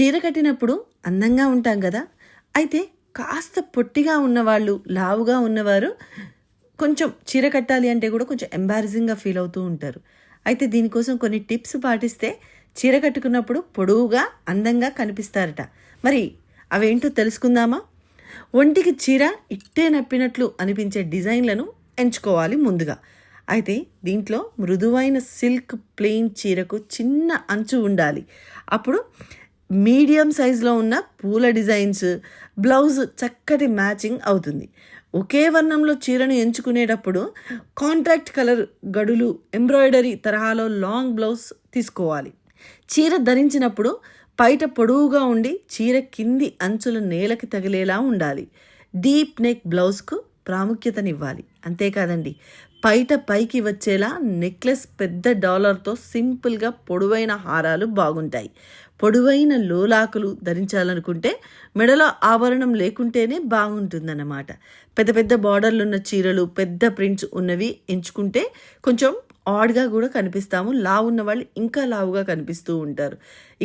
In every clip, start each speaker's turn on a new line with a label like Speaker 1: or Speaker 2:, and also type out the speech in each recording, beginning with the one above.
Speaker 1: చీర కట్టినప్పుడు అందంగా ఉంటాం కదా. అయితే కాస్త పొట్టిగా ఉన్నవాళ్ళు, లావుగా ఉన్నవారు కొంచెం చీర కట్టాలి అంటే కూడా కొంచెం ఎంబారసింగ్గా ఫీల్ అవుతూ ఉంటారు. అయితే దీనికోసం కొన్ని టిప్స్ పాటిస్తే చీర కట్టుకున్నప్పుడు పొడవుగా అందంగా కనిపిస్తారట. మరి అవేంటో తెలుసుకుందామా? ఒంటికి చీర ఇట్టే నప్పినట్లు అనిపించే డిజైన్లను ఎంచుకోవాలి ముందుగా. అయితే దీంట్లో మృదువైన సిల్క్ ప్లెయిన్ చీరకు చిన్న అంచు ఉండాలి. అప్పుడు మీడియం సైజులో ఉన్న పూల డిజైన్స్, బ్లౌజ్ చక్కటి మ్యాచింగ్ అవుతుంది. ఒకే వర్ణంలో చీరను ఎంచుకునేటప్పుడు కాంట్రాక్ట్ కలర్ గడులు, ఎంబ్రాయిడరీ తరహాలో లాంగ్ బ్లౌజ్ తీసుకోవాలి. చీర ధరించినప్పుడు పైట పొడవుగా ఉండి చీర కింది అంచులు నేలకి తగిలేలా ఉండాలి. డీప్ నెక్ బ్లౌజ్కు ప్రాముఖ్యతనివ్వాలి. అంతేకాదండి, పైట పైకి వచ్చేలా నెక్లెస్ పెద్ద డాలర్తో సింపుల్గా పొడవైన హారాలు బాగుంటాయి. పొడవైన లోలాకులు ధరించాలనుకుంటే మెడలో ఆభరణం లేకుంటేనే బాగుంటుందన్నమాట. పెద్ద పెద్ద బార్డర్లు ఉన్న చీరలు, పెద్ద ప్రింట్స్ ఉన్నవి ఎంచుకుంటే కొంచెం ఆడ్గా కూడా కనిపిస్తాము. లావు ఉన్న వాళ్ళు ఇంకా లావుగా కనిపిస్తూ ఉంటారు.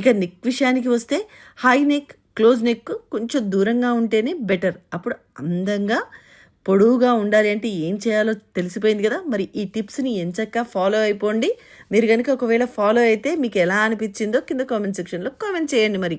Speaker 1: ఇక నెక్ విషయానికి వస్తే హై నెక్, క్లోజ్ నెక్ కొంచెం దూరంగా ఉంటేనే బెటర్. అప్పుడు అందంగా పొడవుగా ఉండాలి. అంటే ఏం చేయాలో తెలిసిపోయింది కదా. మరి ఈ టిప్స్ని ఎంచక్కా ఫాలో అయిపోండి. మీరు కనుక ఒకవేళ ఫాలో అయితే మీకు ఎలా అనిపించిందో కింద కామెంట్ సెక్షన్లో కామెంట్ చేయండి. మరి